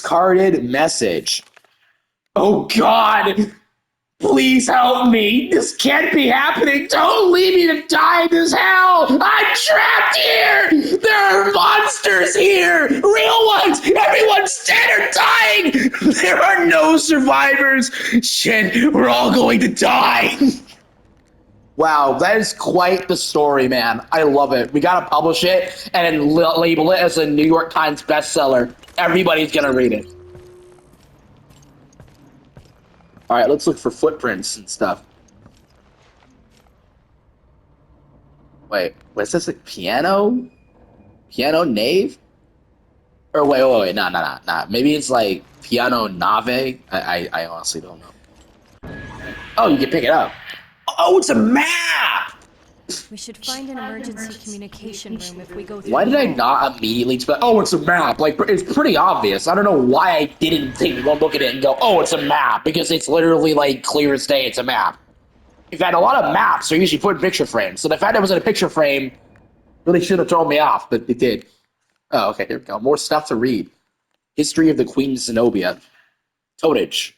Discarded message. Oh God! Please help me! This can't be happening! Don't leave me to die in this hell! I'm trapped here! There are monsters here! Real ones! Everyone's dead or dying! There are no survivors! Shit, we're all going to die! Wow, that is quite the story, man. I love it. We gotta publish it and then label it as a New York Times bestseller. Everybody's gonna read it. All right, let's look for footprints and stuff. Wait, what's this? Like piano? Piano nave? Or wait, no. Maybe it's like piano nave. I honestly don't know. Oh, you can pick it up. Oh, it's a map. We should find an emergency communication room if we go through. Why did I not immediately expect? Oh, it's a map. Like it's pretty obvious. I don't know why I didn't take one look at it and go, "Oh, it's a map," because it's literally like clear as day. It's a map. In fact, a lot of maps are usually put in picture frames, so the fact that it was in a picture frame really should have thrown me off, but it did. Oh, okay, here we go. More stuff to read. History of the Queen Zenobia. Tonnage.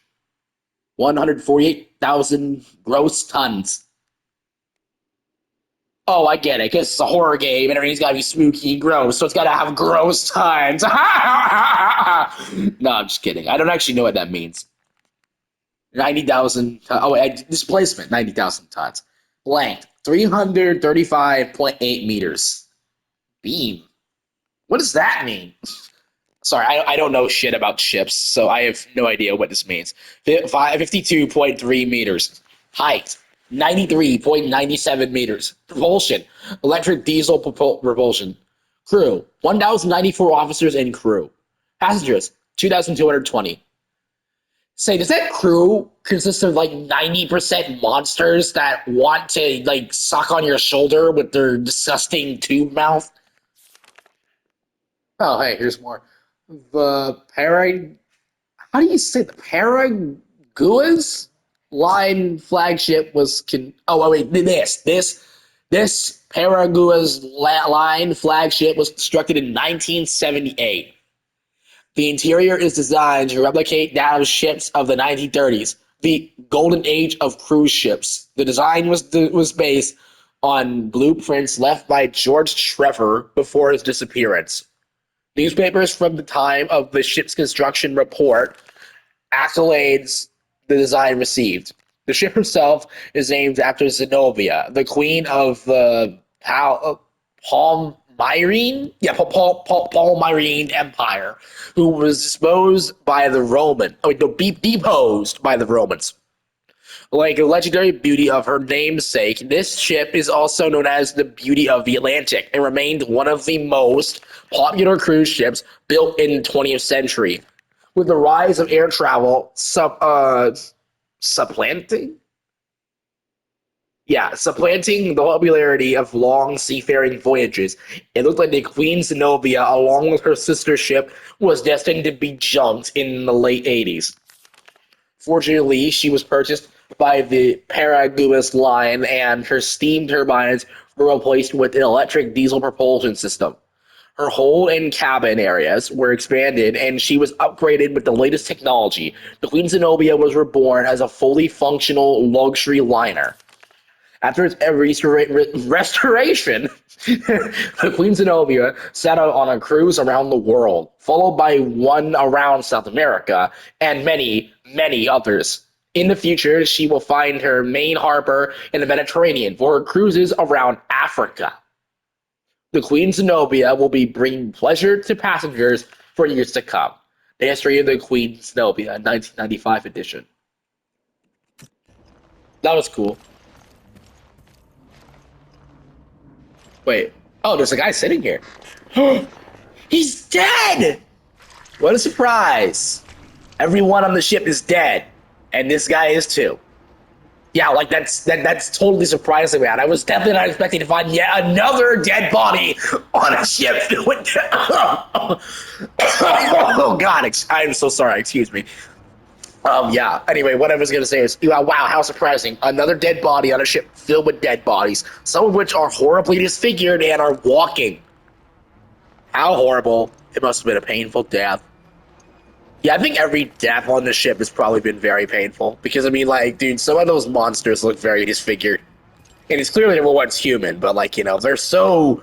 148,000 gross tons. Oh, I get it, because it's a horror game and everything's got to be spooky and gross, so it's got to have gross tons. No, I'm just kidding. I don't actually know what that means. 90,000. Oh, wait, displacement, 90,000 tons. Length, 335.8 meters. Beam. What does that mean? Sorry, I don't know shit about ships, so I have no idea what this means. 52.3 meters. Height, 93.97 meters. Propulsion, electric diesel propulsion. Crew, 1,094 officers and crew. Passengers, 2,220. Say, does that crew consist of like 90% monsters that want to like suck on your shoulder with their disgusting tube mouth? Oh, hey, here's more. The how do you say the Paraguas line flagship was oh wait, this Paraguas line flagship was constructed in 1978. The interior is designed to replicate that of ships of the 1930s, the golden age of cruise ships. The design was based on blueprints left by George Trevor before his disappearance. Newspapers from the time of the ship's construction report accolades the design received. The ship herself is named after Zenobia, the queen of the Palmyrene Empire, who was deposed by the Romans. Like a legendary beauty of her namesake, this ship is also known as the Beauty of the Atlantic and remained one of the most popular cruise ships built in the 20th century. With the rise of air travel supplanting the popularity of long seafaring voyages, it looked like the Queen Zenobia, along with her sister ship, was destined to be junked in the late 80s. Fortunately, she was purchased by the Paraguas line, and her steam turbines were replaced with an electric diesel propulsion system. Her hold and cabin areas were expanded, and she was upgraded with the latest technology. The Queen Zenobia was reborn as a fully functional luxury liner. After its restoration, the Queen Zenobia set out on a cruise around the world, followed by one around South America and many, many others. In the future, she will find her main harbor in the Mediterranean for her cruises around Africa. The Queen Zenobia will be bringing pleasure to passengers for years to come. The History of the Queen Zenobia, 1995 edition. That was cool. Wait. Oh, there's a guy sitting here. He's dead! What a surprise. Everyone on the ship is dead. And this guy is too. Yeah, like that's totally surprising, man. I was definitely not expecting to find yet another dead body on a ship. Oh God, I'm so sorry. Excuse me. Yeah. Anyway, what I was gonna say is, wow, how surprising! Another dead body on a ship filled with dead bodies, some of which are horribly disfigured and are walking. How horrible! It must have been a painful death. Yeah, I think every death on the ship has probably been very painful because I mean, like, dude, some of those monsters look very disfigured, and it's clearly the one's human, but like, you know, they're so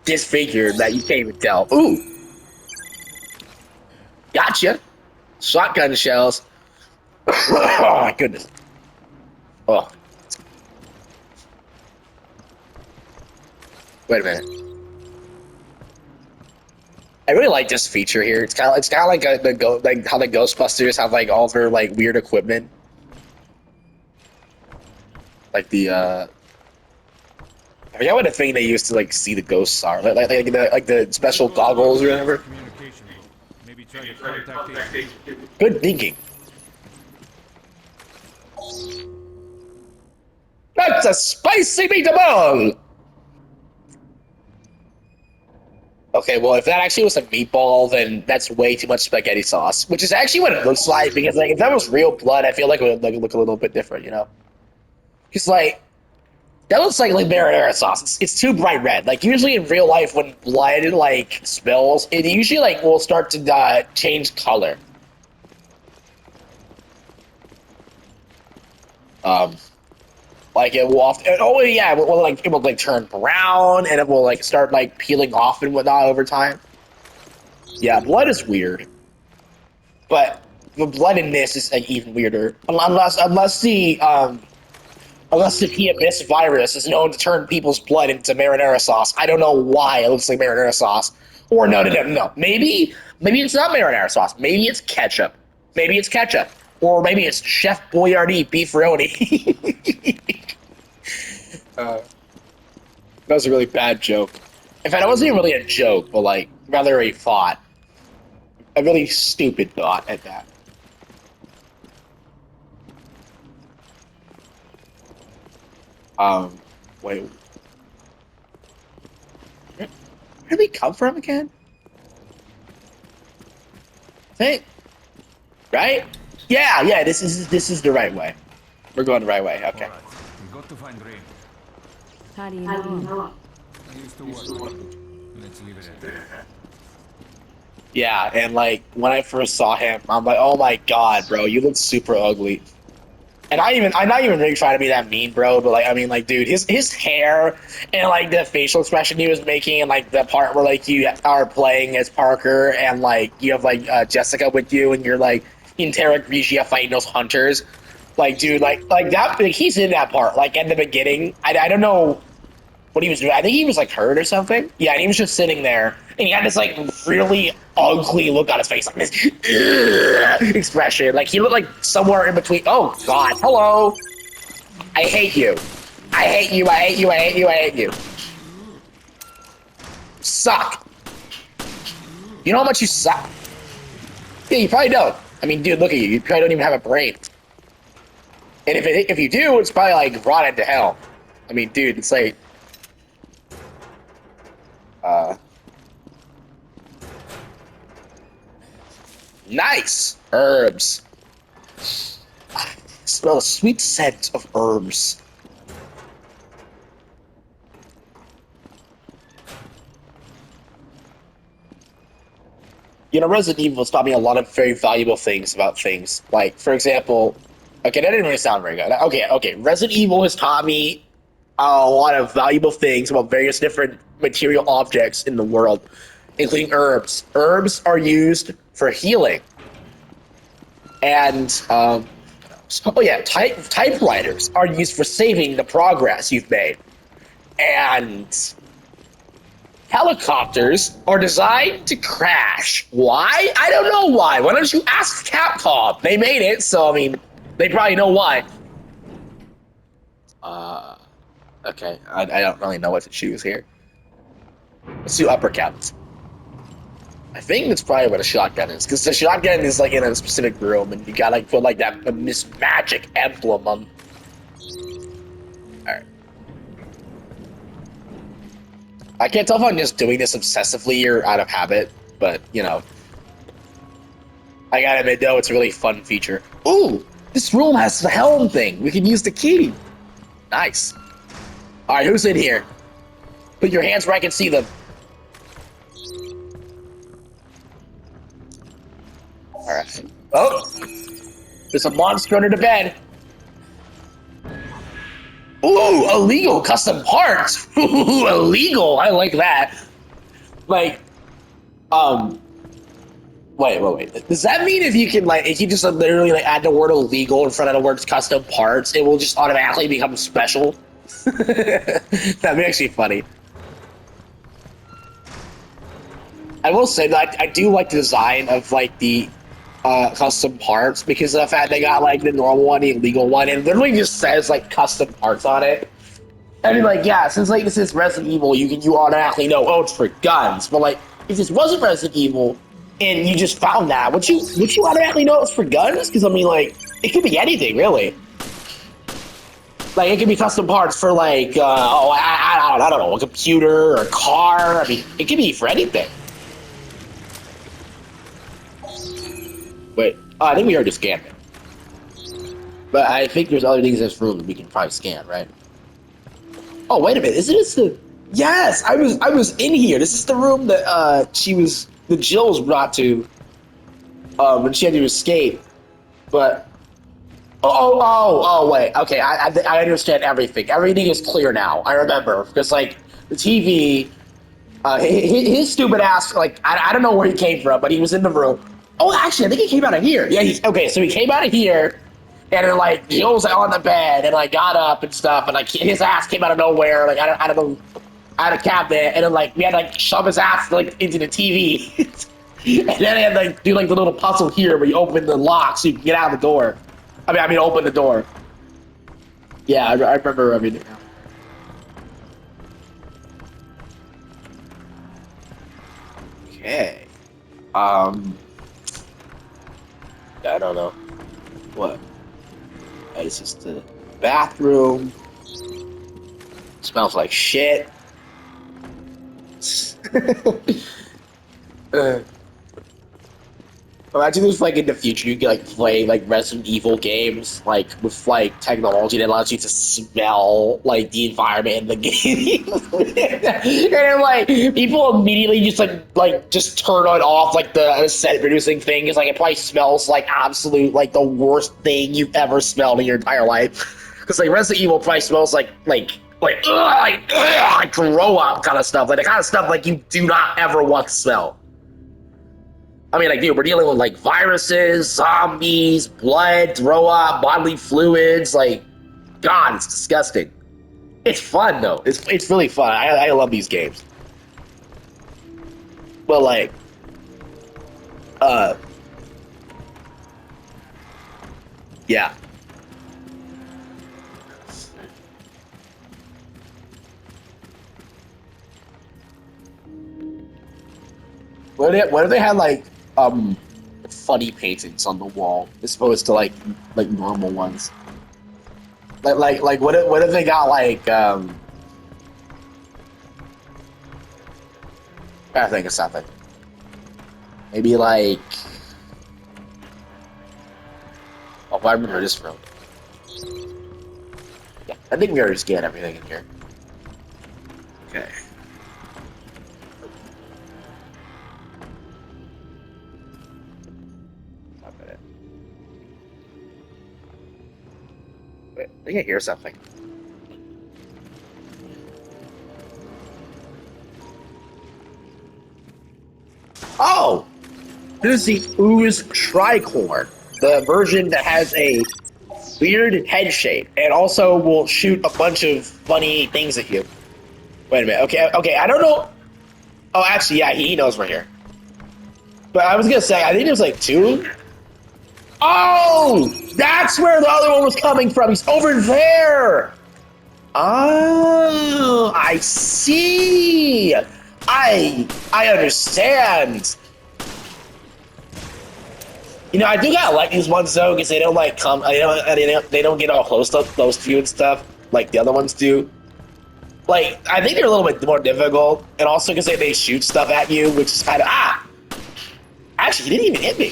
disfigured that you can't even tell. Ooh, gotcha! Shotgun shells. Oh my goodness. Oh, wait a minute. I really like this feature here. It's kind of like like how the Ghostbusters have like all their like weird equipment, like the I forget what the thing they used to like see the ghosts are, like the special goggles or whatever. Communication room. Maybe try to contact HQ. Good thinking. That's a spicy meatball. Okay, well, if that actually was a meatball, then that's way too much spaghetti sauce, which is actually what it looks like. Because like, if that was real blood, I feel like it would like look a little bit different, you know? Because like that looks like marinara sauce. It's too bright red. Like usually in real life, when blood like spills, it usually like will start to change color. Um, like it will often. Oh yeah, it will like turn brown and it will like start like peeling off and whatnot over time. Yeah, blood is weird, but the blood in this is like even weirder. Unless the PMS virus is known to turn people's blood into marinara sauce. I don't know why it looks like marinara sauce. Or no. Maybe it's not marinara sauce. Maybe it's ketchup. Maybe it's ketchup. Or maybe it's Chef Boyardee beefaroni. That was a really bad joke. In fact, it wasn't even really a joke, but like rather a thought. A really stupid thought at that. Wait. Where did we come from again? Hey, right? Yeah. This is the right way. We're going the right way. Okay. Alright, we got to find Rain. How do you know? I used to work. Let's leave it at that. Yeah, and like when I first saw him, I'm like, oh my god, bro, you look super ugly. And I'm not even really trying to be that mean, bro, but like, I mean, like, dude, his hair and like the facial expression he was making, and like the part where like you are playing as Parker, and like you have like Jessica with you, and you're like in Terra Grigia fighting those hunters, like, dude, like that, like, he's in that part, like in the beginning. I don't know what he was doing. I think he was like hurt or something. Yeah, and he was just sitting there, and he had this like really ugly look on his face, like this expression. Like he looked like somewhere in between. Oh God, hello. I hate you. I hate you. I hate you. I hate you. I hate you. Suck. You know how much you suck? Yeah, you probably don't. I mean, dude, look at you. You probably don't even have a brain. And if you do, it's probably like rotten to hell. I mean, dude, it's like. Nice herbs. Smell a sweet scent of herbs. You know, Resident Evil has taught me a lot of very valuable things about things. Like, for example, okay, that didn't really sound very good. Okay. Resident Evil has taught me a lot of valuable things about various different material objects in the world, including herbs. Herbs are used for healing. And, typewriters are used for saving the progress you've made. And helicopters are designed to crash. Why? I don't know why. Why don't you ask Capcom? They made it, so, I mean, they probably know why. Okay. I don't really know what to choose here. Let's do uppercuts. I think that's probably what a shotgun is, because the shotgun is like in a specific room, and you gotta like put like that this magic emblem on. All right. I can't tell if I'm just doing this obsessively or out of habit, but you know, I gotta admit though, it's a really fun feature. Ooh, this room has the helm thing. We can use the key. Nice. All right, who's in here? Put your hands where I can see them. All right. Oh, there's a monster under the bed. Ooh, illegal custom parts. Ooh, illegal. I like that. Like, um, wait. Does that mean if you can like, if you just literally like add the word illegal in front of the words custom parts, it will just automatically become special? That'd be actually funny. I will say that I do like the design of like the custom parts because of the fact they got like the normal one, the illegal one, and it literally just says like custom parts on it. I mean, like, yeah, since like this is Resident Evil, you automatically know, oh, it's for guns. But like, if this wasn't Resident Evil and you just found that, would you automatically know it's for guns? Because I mean, like, it could be anything really. Like, it could be custom parts for like, I don't know, a computer or a car. I mean, it could be for anything. Wait, I think we already scanned it. But I think there's other things in this room that we can probably scan, right? Oh, wait a minute, isn't this the... Yes, I was in here. This is the room that Jill was brought to when she had to escape. But wait, okay, I understand everything. Everything is clear now. I remember because like the TV, his stupid ass, like I don't know where he came from, but he was in the room. Oh, actually, I think he came out of here. Yeah, okay. So he came out of here, and then like he was on the bed and like got up and stuff, and like his ass came out of nowhere, like I don't know, out of cabinet, and then like we had to like shove his ass like into the TV, and then I had to like do like the little puzzle here where you open the lock so you can get out of the door. I mean, open the door. Yeah, I remember everything now. Okay. I don't know. What? This is the bathroom. Smells like shit. Imagine if, like, in the future you could, like, play, like, Resident Evil games, like, with, like, technology that allows you to smell, like, the environment in the game. And then, like, people immediately just, just turn it off, like, the scent-producing thing. It's, like, it probably smells like absolute, like, the worst thing you've ever smelled in your entire life. Because, like, Resident Evil probably smells like grow up kind of stuff. Like, the kind of stuff, like, you do not ever want to smell. I mean, like, dude, we're dealing with, like, viruses, zombies, blood, throw up, bodily fluids. Like, God, it's disgusting. It's fun, though. It's really fun. I love these games. But, like, yeah. What if they had, like, funny paintings on the wall as opposed to like normal ones? Like what if they got like I think of something. Maybe like I remember this room. Yeah, I think we already scanned everything in here. Okay. I think I hear something. Oh! This is the Ooze Tricorn, the version that has a weird head shape and also will shoot a bunch of funny things at you. Wait a minute. Okay, I don't know. Oh, actually, yeah, he knows we're here. But I was gonna say, I think there's like two. Oh! That's where the other one was coming from. He's over there! Oh, I see! I understand! You know, I do gotta like these ones though, because they don't like come, they don't get all close to you and stuff, like the other ones do. Like, I think they're a little bit more difficult, and also because they shoot stuff at you, which is kind of, actually, he didn't even hit me.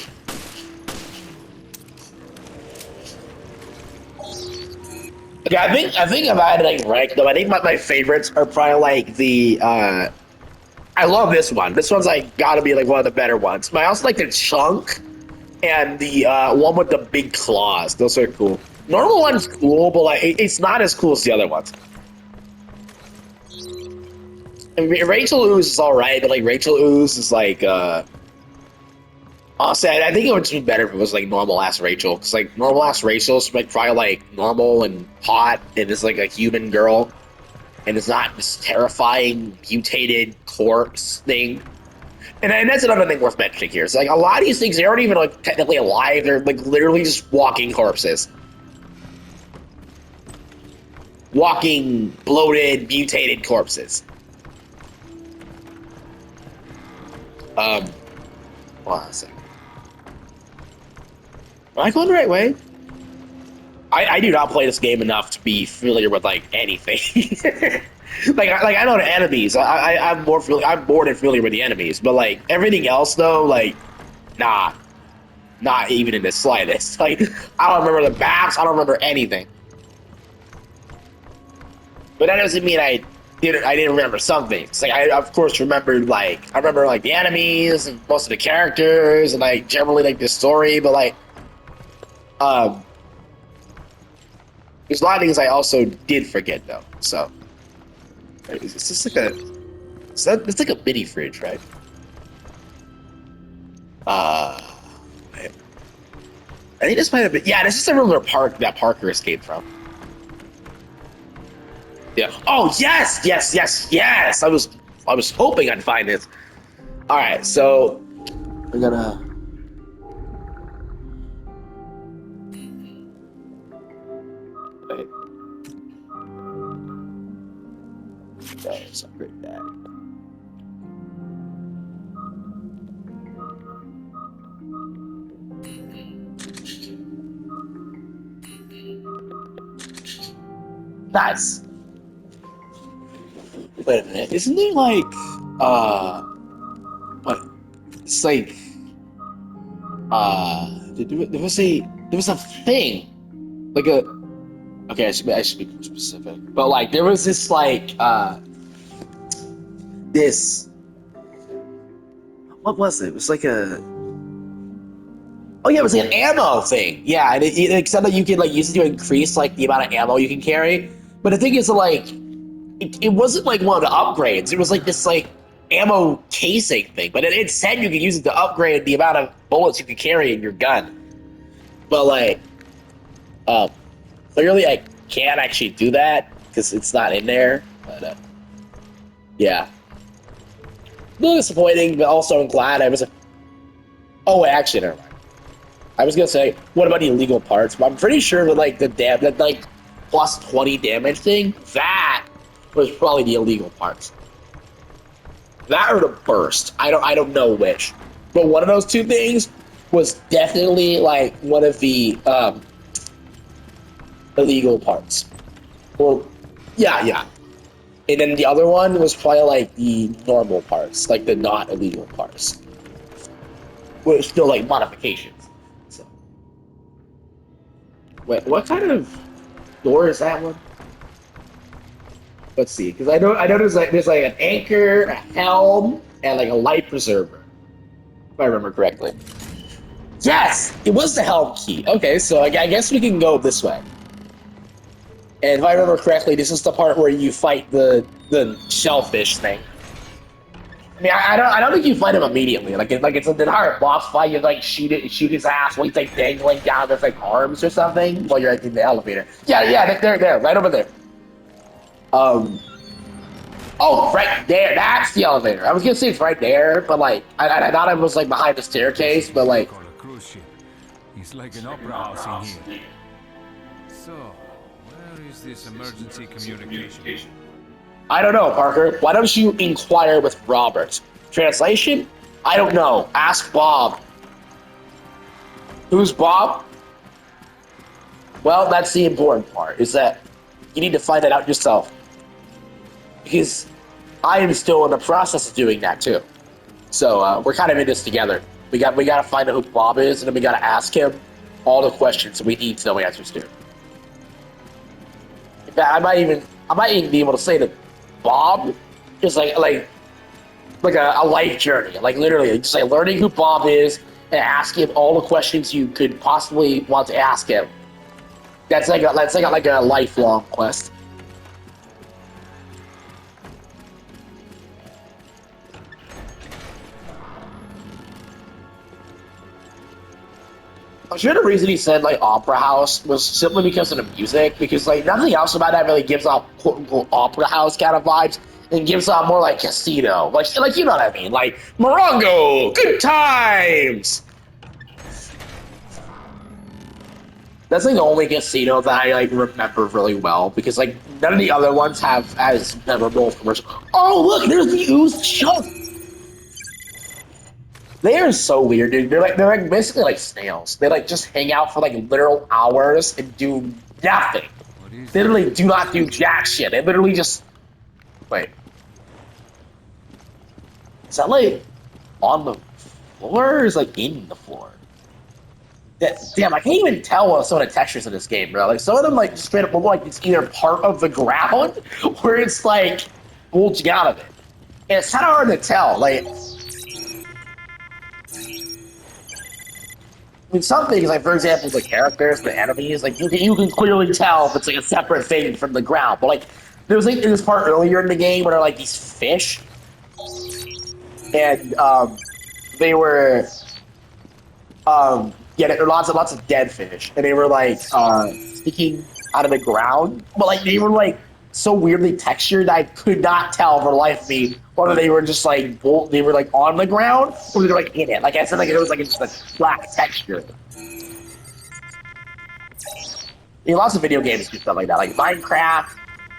Okay, I think if I had to like rank them, I think my favorites are probably like the I love this one. This one's like gotta be like one of the better ones. But I also like the Chunk and the one with the big claws. Those are cool. Normal one's cool, but like it's not as cool as the other ones. I mean, Rachel Ooze is alright, but like Rachel Ooze is like honestly, I think it would be better if it was like normal ass Rachel. Because like normal ass Rachel is like probably like normal and hot and is like a human girl. And it's not this terrifying mutated corpse thing. And that's another thing worth mentioning here. It's like a lot of these things, they aren't even like technically alive. They're like literally just walking corpses. Walking, bloated, mutated corpses. Hold on a second. Am I going the right way? I do not play this game enough to be familiar with like anything. like I know the enemies. I'm more than familiar with the enemies, but like everything else though, like nah, not even in the slightest. Like I don't remember the maps. I don't remember anything. But that doesn't mean I didn't remember some things. Like I of course remembered I remember like the enemies and most of the characters and like generally like the story, but like there's a lot of things I also did forget though. So it's just like it's like a mini fridge, right? I think this might have been, yeah, this is the room where Parker escaped from. Yeah. Oh yes, yes, yes, yes. I was hoping I'd find this. All right, so we're gonna. Wait. Okay, so great that. Nice. Wait a minute, isn't there like, what? It's like, there was a thing, like a, okay, I should be more specific, but like there was this like, this, what was it? It was like a, oh yeah, it was like an ammo thing, yeah, and it said that you could like use it to increase like the amount of ammo you can carry, but the thing is like, it wasn't like one of the upgrades. It was like this like ammo casing thing, but it said you could use it to upgrade the amount of bullets you could carry in your gun. But like, clearly I can't actually do that because it's not in there. But yeah, a little disappointing, but also I'm glad I was. Oh, wait, actually, never mind. I was gonna say, what about the illegal parts? But I'm pretty sure that like that like plus 20 damage thing, that was probably the illegal parts. That or the burst. I don't know which. But one of those two things was definitely like one of the illegal parts. Well, yeah. And then the other one was probably like the normal parts, like the not illegal parts. Were still like modifications. So wait, what kind of door is that one? Let's see, because I know there's like an anchor, a helm, and like a life preserver, if I remember correctly. Yes, it was the helm key. Okay, so I guess we can go this way. And if I remember correctly, this is the part where you fight the shellfish thing. I mean, I don't think you fight him immediately. Like it's an entire boss fight. You like shoot his ass while he's like dangling down with like arms or something while you're in the elevator. Yeah, there, right over there. Oh, right there. That's the elevator. I was gonna say it's right there, but like, I thought it was like behind the staircase, but like. Call a cruise ship. It's like an opera house in here. So, where is this emergency communication? I don't know, Parker. Why don't you inquire with Robert? Translation? I don't know. Ask Bob. Who's Bob? Well, that's the important part, is that you need to find it out yourself. Because I am still in the process of doing that too. So we're kind of in this together. We got to find out who Bob is, and then we got to ask him all the questions we need to know answers to. In fact, I might even be able to say that Bob is like a life journey. Like literally, just like learning who Bob is, and ask him all the questions you could possibly want to ask him. That's like a lifelong quest. I'm sure the reason he said like opera house was simply because of the music, because like nothing else about that really gives off quote unquote opera house kind of vibes, and gives off more like casino, like you know what I mean, like Morongo, good times. That's like the only casino that I like remember really well, because like none of the other ones have as memorable commercials. Oh look, there's the ooze chunk. They are so weird, dude. They're like basically like snails. They like just hang out for like literal hours and do nothing. What is They it? literally do not do jack shit. They literally just wait. Is that like on the floor or is like in the floor? Damn, I can't even tell what some of the textures of this game, bro. Like some of them like straight up look like it's either part of the ground or it's like bulging out of it. And it's kind of hard to tell. Like I mean, some things, like for example, the characters, the enemies, like you can clearly tell if it's like a separate thing from the ground. But like there was like this part earlier in the game where there are like these fish, and they were yeah, there were lots of dead fish, and they were like sticking out of the ground, but like they were like so weirdly textured that I could not tell for the life of me whether they were just like they were like on the ground or they were like in it. Like I said, like it was like just like black texture. You know, lots of video games do stuff like that, like Minecraft,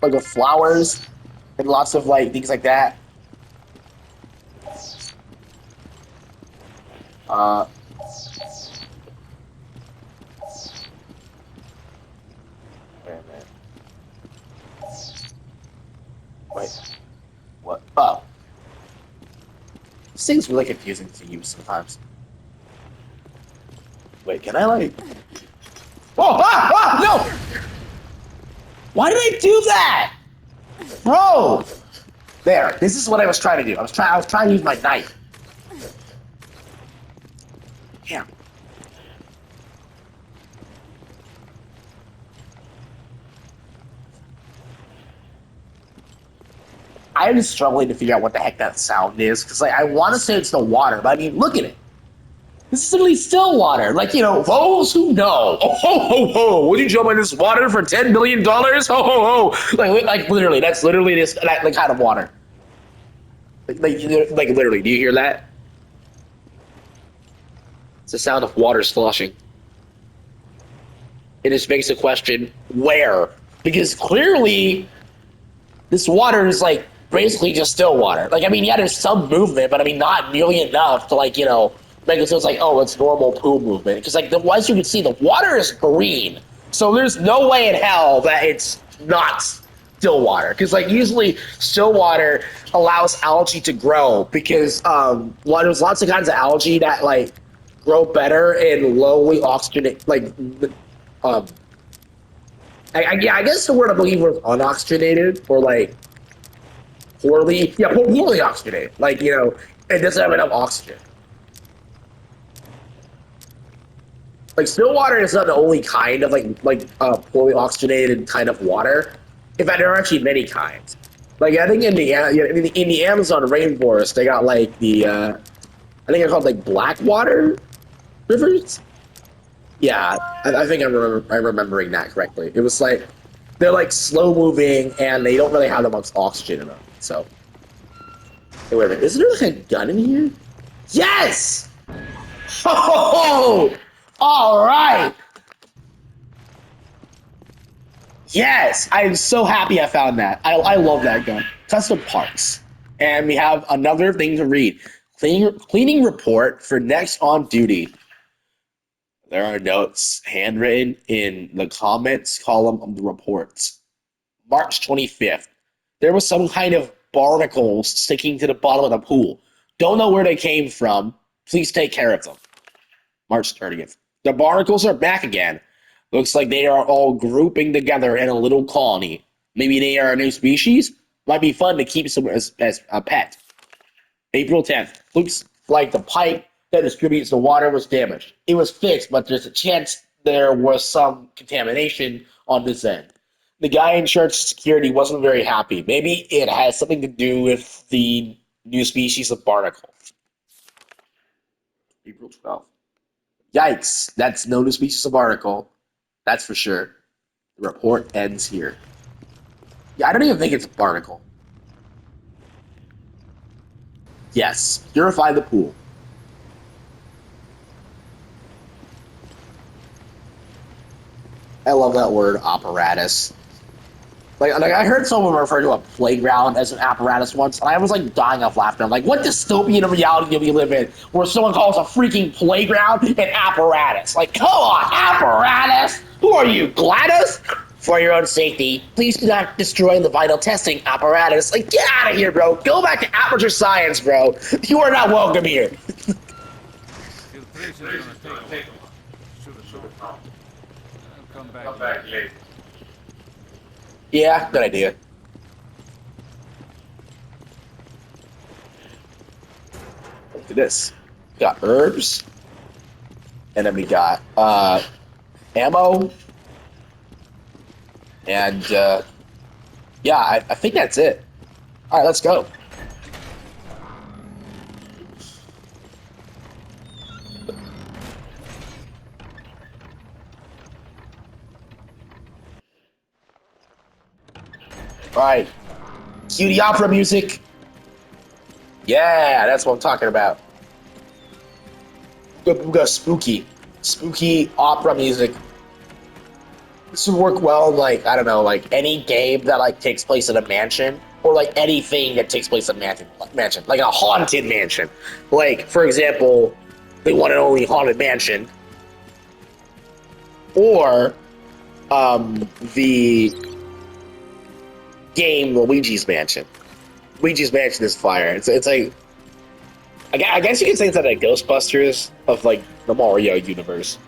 like with flowers and lots of like things like that. Uh, wait a minute. Wait, what? Oh, this thing's really confusing to use sometimes. Wait, can I like? Oh, no! Why did I do that, bro? There. This is what I was trying to do. I was trying to use my knife. Damn. I am struggling to figure out what the heck that sound is, because like I want to say it's the water, but I mean, look at it. This is literally still water. Like, you know, those who know. Oh, ho, ho, ho. Would you jump in this water for $10 million? Ho, ho, ho. Like literally, that's literally that kind of water. Like literally, do you hear that? It's the sound of water sloshing. It just makes the question, where? Because clearly, this water is like basically just still water. Like, I mean, yeah, there's some movement, but I mean, not nearly enough to like, you know, make it so it's like, oh, it's normal pool movement. Because like, as you can see, the water is green, so there's no way in hell that it's not still water. Because like, usually still water allows algae to grow because there's lots of kinds of algae that like grow better in lowly oxygenated, like I guess the word I believe was unoxygenated or like poorly oxygenated. Like, you know, it doesn't have enough oxygen. Like still water is not the only kind of like poorly oxygenated kind of water. In fact, there are actually many kinds. Like I think in the Amazon rainforest, they got like the I think they're called like black water rivers. Yeah, I think I'm remembering that correctly. It was like they're like slow moving and they don't really have that much oxygen in them. So, hey, wait a minute, isn't there like a gun in here? Yes! Oh, all right. Yes, I am so happy I found that. I love that gun. Custom parts, and we have another thing to read. Cleaning report for next on duty. There are notes handwritten in the comments column of the reports. March 25th. There was some kind of barnacles sticking to the bottom of the pool. Don't know where they came from. Please take care of them. March 30th. The barnacles are back again. Looks like they are all grouping together in a little colony. Maybe they are a new species? Might be fun to keep some as a pet. April 10th. Looks like the pipe that distributes the water was damaged. It was fixed, but there's a chance there was some contamination on this end. The guy in charge of security wasn't very happy. Maybe it has something to do with the new species of barnacle. April 12th. Yikes, that's no new species of barnacle. That's for sure. The report ends here. Yeah, I don't even think it's a barnacle. Yes, purify the pool. I love that word, apparatus. Like I heard someone refer to a playground as an apparatus once, and I was like dying of laughter. I'm like, what dystopian reality do we live in where someone calls a freaking playground an apparatus? Like, come on, apparatus? Who are you, GLaDOS? For your own safety, please do not destroy the vital testing apparatus. Like, get out of here, bro. Go back to Aperture Science, bro. You are not welcome here. Filtration's gonna take a while. Should have known. I'll come back later. Yeah, good idea. Look at this. We got herbs. And then we got ammo. And yeah, I think that's it. Alright, let's go. Alright. Cue the opera music. Yeah, that's what I'm talking about. We got spooky. Spooky opera music. This would work well in, like, I don't know, like any game that like takes place in a mansion, or like anything that takes place in a mansion, like a haunted mansion. Like, for example, the one and only Haunted Mansion, or the game Luigi's Mansion. Luigi's Mansion is fire. It's like, I guess you could say it's like Ghostbusters of like the Mario universe.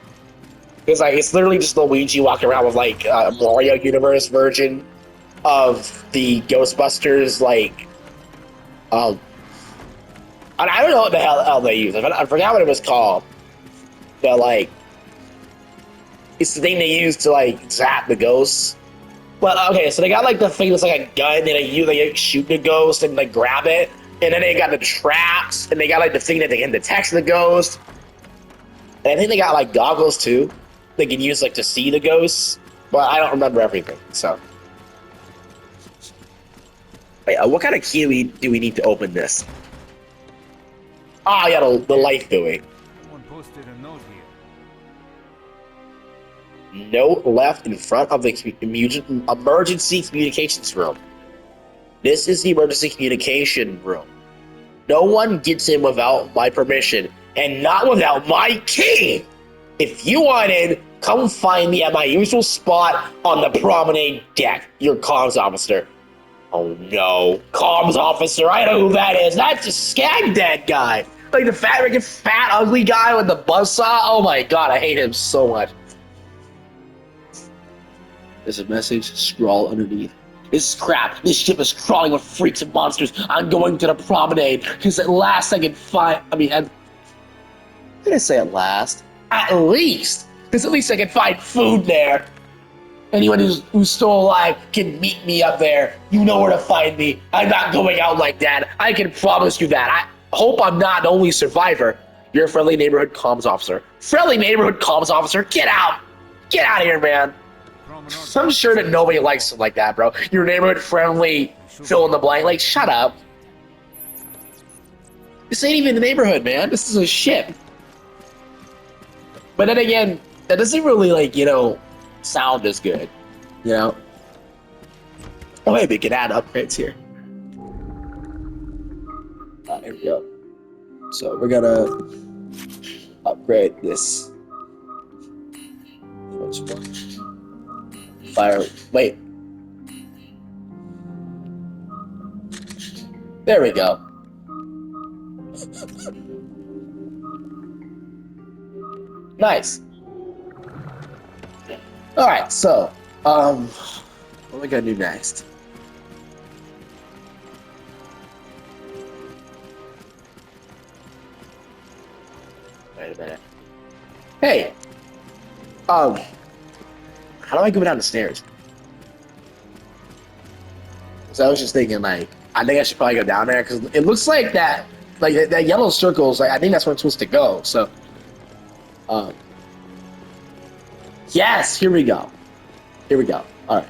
Because like it's literally just Luigi walking around with like a Mario universe version of the Ghostbusters, like I don't know what the hell they use. I forgot what it was called, but like it's the thing they use to like zap the ghosts. Well, okay, so they got like the thing that's like a gun, and they shoot the ghost and like grab it, and then they got the traps, and they got like the thing that they can detect the ghost. And I think they got like goggles too. They can use like to see the ghosts, but I don't remember everything. So, wait, what kind of key do we need to open this? Ah, yeah, the light buoy. Someone posted a note here. Note left in front of the emergency communications room. This is the emergency communication room. No one gets in without my permission, and not without my key. If you want in, come find me at my usual spot on the promenade deck. Your comms officer. Oh no, comms officer, I know who that is. That's the Skag Dead guy. Like the fat, ugly guy with the buzzsaw. Oh my god, I hate him so much. There's a message scrawl underneath. This is crap. This ship is crawling with freaks and monsters. I'm going to the promenade because at last I can find. I mean, did I say at last? At least, because at least I can find food there. Anyone who's still alive can meet me up there. You know where to find me. I'm not going out like that. I can promise you that. I hope I'm not the only survivor. You're a friendly neighborhood comms officer. Friendly neighborhood comms officer. Get out. Get out of here, man. I'm sure that nobody likes it like that, bro. Your neighborhood friendly fill in the blank. Like, shut up. This ain't even the neighborhood, man. This is a ship. But then again, that doesn't really, like, you know, sound as good, you know? Oh, maybe we can add upgrades here. Here we go. So we're gonna upgrade this. Which one? Fire. Wait. There we go. Nice. All right, so what am I gonna do next? Wait a minute. Hey! How do I go down the stairs? So I was just thinking, like, I think I should probably go down there, because it looks like that, like, that yellow circle is, like, I think that's where I'm supposed to go, so. Yes! Here we go. Here we go. Alright.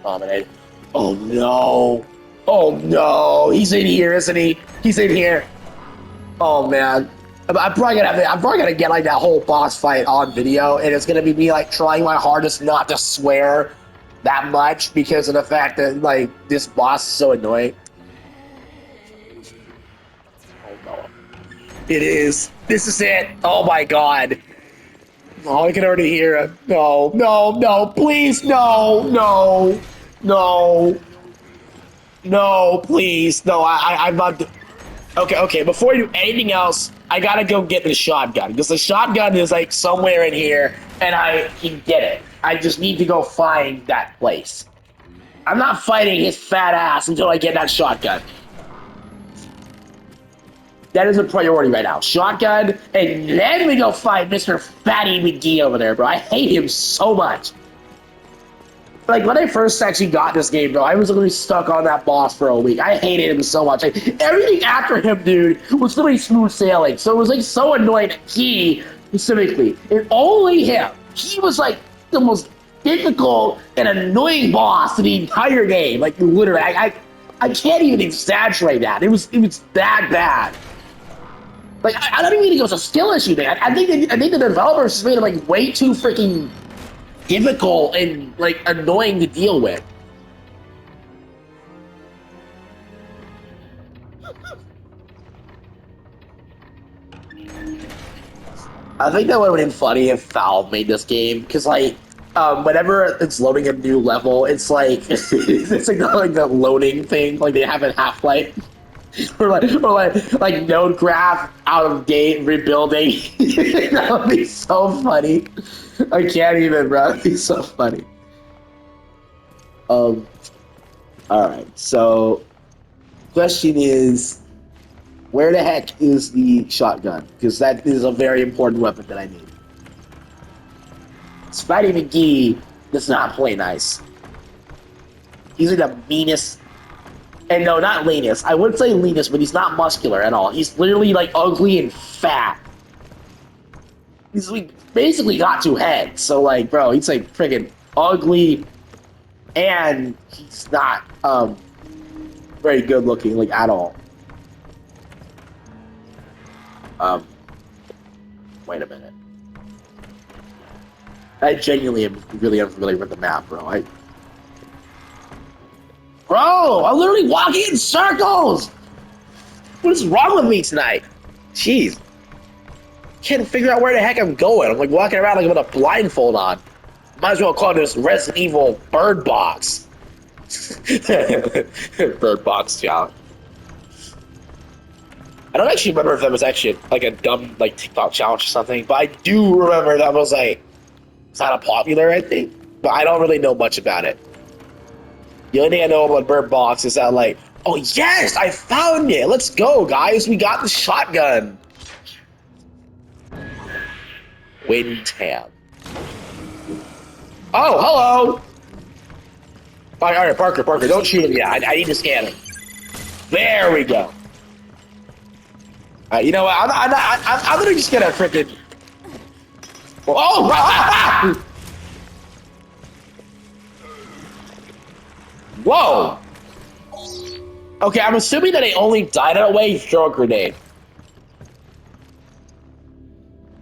Dominate. Oh, no! Oh, no! He's in here, isn't he? He's in here. Oh, man. I'm probably gonna get like that whole boss fight on video, and it's gonna be me like trying my hardest not to swear that much because of the fact that like this boss is so annoying. Oh no. It is. This is it. Oh my god. Oh, I can already hear it. No, no, no, please, no, no, no, no, please, no, I'm not. Okay, before you do anything else, I gotta go get the shotgun, because the shotgun is like somewhere in here, and I can get it. I just need to go find that place. I'm not fighting his fat ass until I get that shotgun. That is a priority right now. Shotgun, and then we go fight Mr. Fatty McGee over there, bro. I hate him so much. Like, when I first actually got this game, bro, I was literally stuck on that boss for a week. I hated him so much. Like, everything after him, dude, was really smooth sailing. So it was, like, so annoying that he, specifically, and only him, he was, like, the most difficult and annoying boss in the entire game. Like, literally, I can't even exaggerate that. It was that bad. Like, I don't even think it was a skill issue, man. I think the developers just made it, like, way too freaking difficult and like annoying to deal with. I think that would have been funny if Valve made this game, because like whenever it's loading a new level, it's like it's like the loading thing like they have in Half-Life. or like node graph out of date rebuilding. That would be so funny. I can't even, bro. It'd be so funny. All right. So, question is, where the heck is the shotgun? Because that is a very important weapon that I need. Spidey McGee does not play nice. He's like the meanest. And no, not leanest. I would say leanest, but he's not muscular at all. He's literally like ugly and fat. He's like basically got two heads. So like, bro, he's like friggin' ugly, and he's not very good looking like at all. Wait a minute. I genuinely am really unfamiliar with the map, bro. Bro, I'm literally walking in circles! What is wrong with me tonight? Jeez. Can't figure out where the heck I'm going. I'm like walking around like with a blindfold on. Might as well call this Resident Evil Bird Box. Bird Box challenge. I don't actually remember if that was actually like a dumb like TikTok challenge or something, but I do remember that was like kind of popular, I think. But I don't really know much about it. The only thing I know about Bird Box is that, like, oh yes, I found it. Let's go, guys. We got the shotgun. Wind tab. Oh, hello. All right, Parker, don't shoot him yet. I need to scan him. There we go. All right, you know what? I'm gonna just get a freaking. Oh! Whoa! Okay, I'm assuming that they only died that way. Throw a grenade.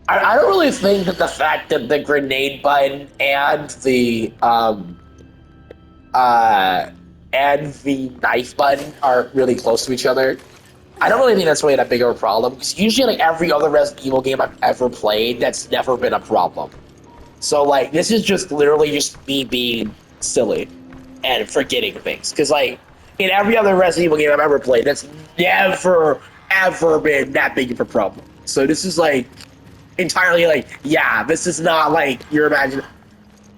I don't really think that the fact that the grenade button and the knife button are really close to each other. I don't really think that's really that big of a problem, because usually like every other Resident Evil game I've ever played, that's never been a problem. So like this is just literally just me being silly and forgetting things, because like in every other Resident Evil game I've ever played, that's never ever been that big of a problem. So this is like entirely like, yeah, this is not like your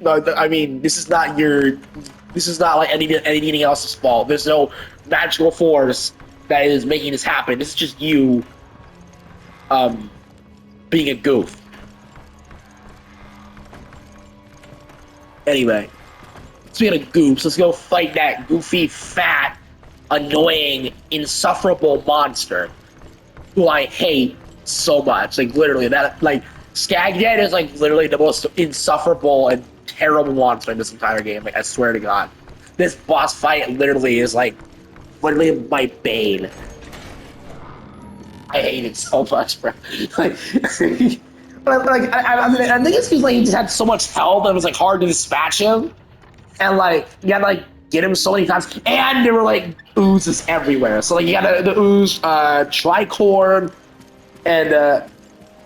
no, I mean this is not like anything else's fault. There's no magical force that is making this happen. This is just you being a goof. Anyway, speaking of goofs, let's go fight that goofy, fat, annoying, insufferable monster who I hate so much. Like, literally, that, like, Skaghead is, like, literally the most insufferable and terrible monster in this entire game. Like, I swear to God. This boss fight literally is, like, literally my bane. I hate it so much, bro. Like, I think it's because, like, he just had so much health and it was, like, hard to dispatch him. And, like, you gotta, like, get him so many times. And there were, like, oozes everywhere. So, like, you got the ooze, tricorn, and,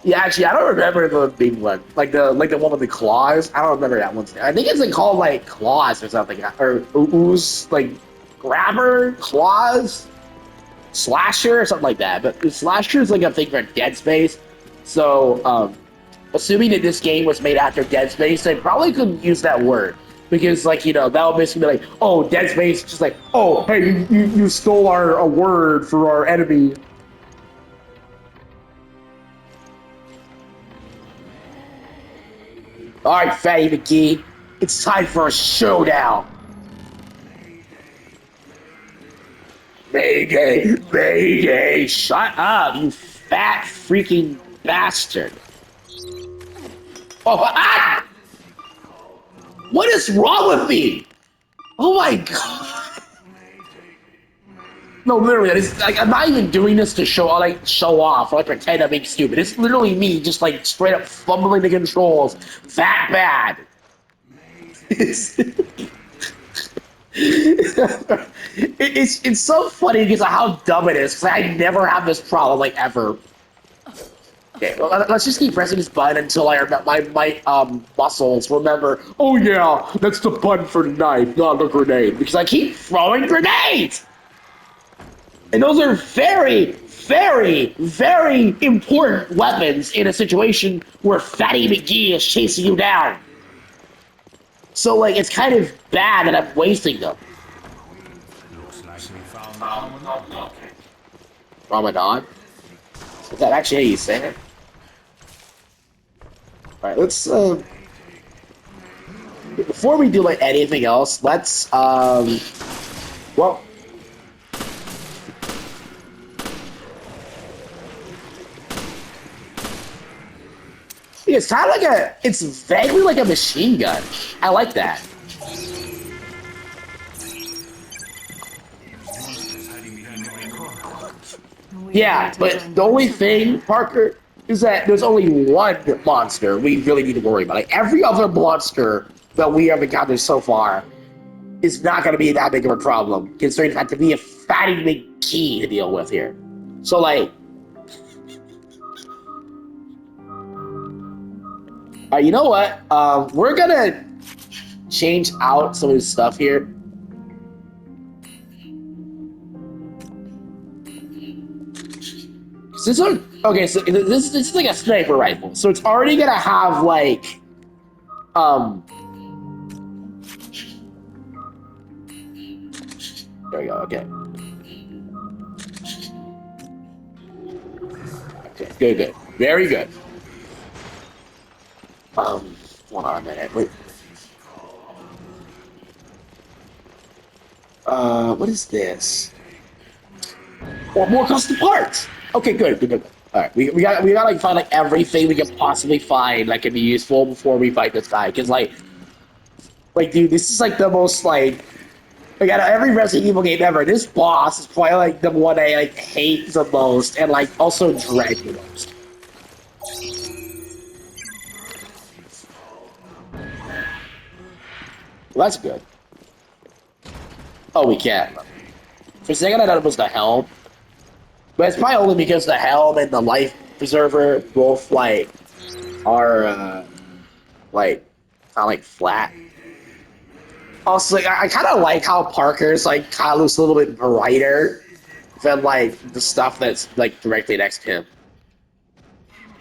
yeah, actually, I don't remember the big one. Like the one with the claws. I don't remember that one. I think it's, like, called, like, claws or something. Or ooze, like, grabber, claws, slasher, or something like that. But the slasher is, like, a thing for Dead Space. So, assuming that this game was made after Dead Space, they probably couldn't use that word. Because, like, you know, that would basically be like, oh, Dead Space, just like, oh, hey, you stole a word for our enemy. Alright, Fatty McGee, it's time for a showdown. Mayday, Mayday, shut up, you fat freaking bastard. Oh, ah! What is wrong with me? Oh my God. No, literally, it's like, I'm not even doing this to show off or like pretend I'm being stupid. It's literally me just like straight up fumbling the controls that bad. It's so funny because of how dumb it is. Because I never have this problem like ever. Okay, well, let's just keep pressing this button until my muscles remember. Oh yeah, that's the button for the knife, not the grenade. Because I keep throwing grenades. And those are very, very, very important weapons in a situation where Fatty McGee is chasing you down. So, like, it's kind of bad that I'm wasting them. Looks like we found Ramadan. Ramadan? Is that actually how you say it? Alright, let's, before we do, like, anything else, let's, well... It's kind of like it's vaguely like a machine gun. I like that. Yeah, but the only thing, Parker, is that there's only one monster we really need to worry about. Like, every other monster that we have encountered so far is not going to be that big of a problem, considering it had to be a Fatty McGee to deal with here. So, like, you know what? We're gonna change out some of this stuff here. This one, okay, so this is like a sniper rifle, so it's already gonna have like, there we go. Okay. Okay. Good. Very good. Hold on a minute. Wait. What is this? Oh, more custom parts. Okay, good. All right, we got like find like everything we can possibly find that can be useful before we fight this guy. Cause like dude, this is like the most like out of every Resident Evil game ever. This boss is probably like the one I like hate the most and like also dread the most. Well, that's good. Oh, we can. For a second, I thought it was the helm. But it's probably only because the helm and the life preserver both, like, are, like, kind of, like, flat. Also, like, I kind of like how Parker's, like, kind of looks a little bit brighter than, like, the stuff that's, like, directly next to him.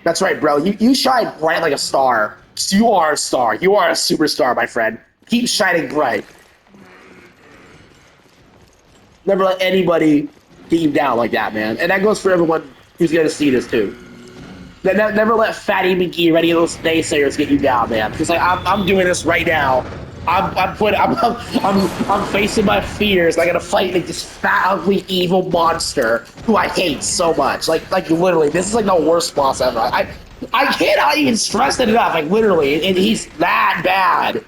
That's right, bro. You shine bright like a star. You are a star. You are a superstar, my friend. Keep shining bright. Never let anybody get you down like that, man. And that goes for everyone who's gonna see this too. Never let Fatty McGee or any of those naysayers get you down, man. Because like I'm doing this right now. I'm facing my fears. I gotta fight like this fat, ugly, evil monster who I hate so much. Like literally, this is like the worst boss ever. I cannot even stress it enough. Like literally, and he's that bad.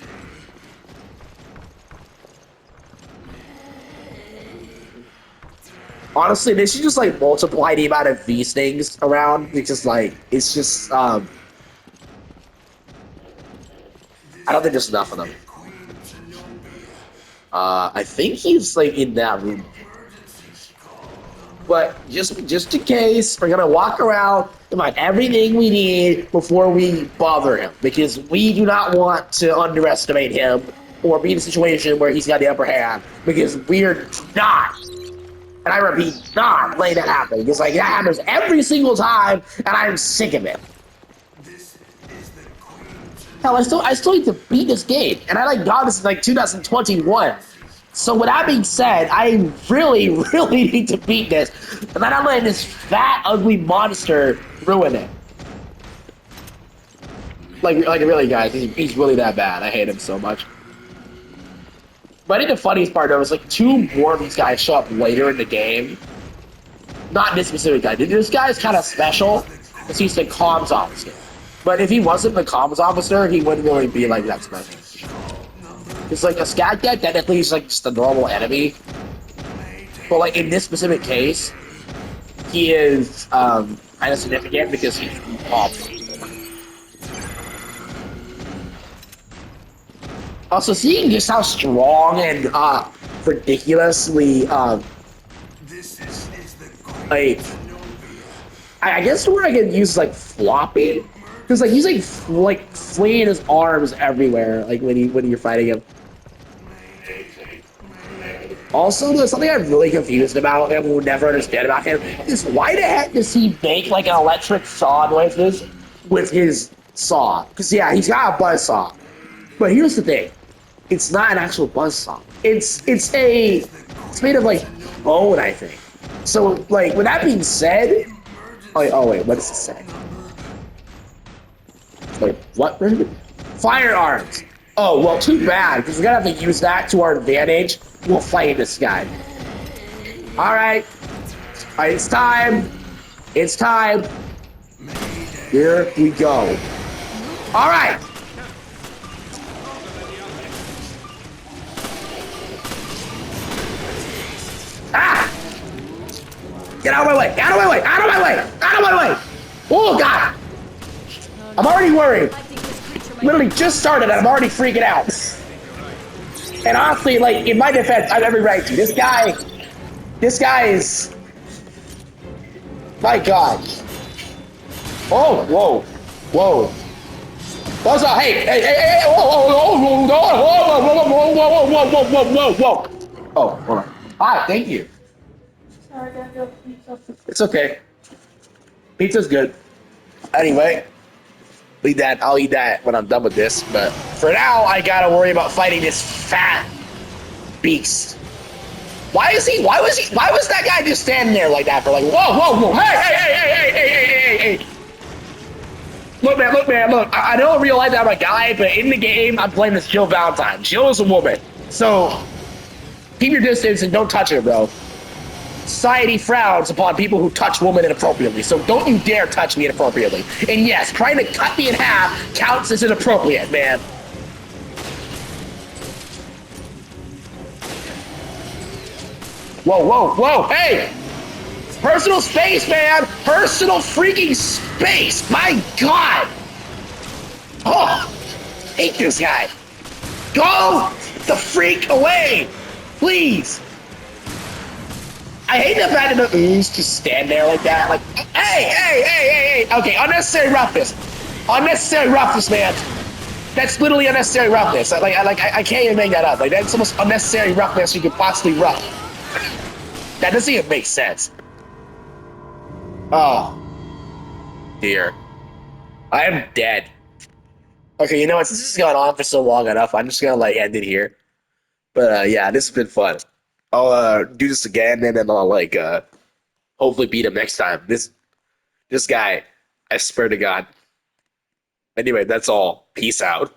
Honestly, they should just like multiply the amount of V stings around because like it's just I don't think there's enough of them. I think he's like in that room. But just in case, we're gonna walk around and find everything we need before we bother him because we do not want to underestimate him or be in a situation where he's got the upper hand because we're not. And I repeat, not letting that happen. Because like that happens every single time, and I'm sick of it. Hell, I still need to beat this game, and I like got this in like 2021. So with that being said, I really, really need to beat this, and I'm not letting this fat, ugly monster ruin it. Like really, guys, he's really that bad. I hate him so much. But I think the funniest part though is like two more of these guys show up later in the game. Not this specific guy. This guy is kind of special because he's the comms officer. But if he wasn't the comms officer, he wouldn't really be like that special. It's like a scat guy technically is like just a normal enemy. But like in this specific case, he is kind of significant because he's comms. Also, seeing just how strong and ridiculously like I guess the word I could use is like floppy, because like he's like flinging his arms everywhere like when you're fighting him. Also, there's something I'm really confused about and will never understand about him is why the heck does he make like an electric saw noises with his saw? Because yeah, he's got a buzz saw, but here's the thing. It's not an actual buzzsaw. It's made of like bone, I think. So like with that being said, oh wait, what does it say? Wait, what? Firearms. Oh well, too bad because we're gonna have to use that to our advantage. We'll fight this guy. All right, it's time. It's time. Here we go. All right. Ah! Get out of my way! Out of my way! Out of my way! Out of my way! Oh god! I'm already worried. Literally just started and I'm already freaking out. And honestly, like in my defense, I have every right to. This guy is. My god. Oh, whoa, whoa. What's up? Hey, whoa, whoa, whoa, whoa, whoa, whoa, whoa, whoa, whoa, whoa, whoa, whoa. Oh, hold on. Hi, thank you. Sorry, I got no pizza. It's okay. Pizza's good. Anyway, I'll eat that when I'm done with this. But for now, I gotta worry about fighting this fat beast. Why was that guy just standing there like that for like, whoa, whoa, whoa, hey. Look, man, I don't realize that I'm a guy, but in the game, I'm playing this Jill Valentine. Jill is a woman. So, keep your distance and don't touch her, bro. Society frowns upon people who touch women inappropriately, so don't you dare touch me inappropriately. And yes, trying to cut me in half counts as inappropriate, man. Whoa, whoa, whoa, hey! Personal space, man! Personal freaking space! My god! Oh! Hate this guy! Go the freak away! Please! I hate the fact that the ooze just stand there like that, like, hey! Okay, unnecessary roughness. Unnecessary roughness, man. That's literally unnecessary roughness. I can't even make that up. Like, that's the most unnecessary roughness you could possibly rough. That doesn't even make sense. Oh. Dear. I am dead. Okay, you know what? Since this has gone on for so long enough, I'm just gonna, like, end it here. But, yeah, this has been fun. I'll, do this again, and then I'll, like, hopefully beat him next time. This guy, I swear to God. Anyway, that's all. Peace out.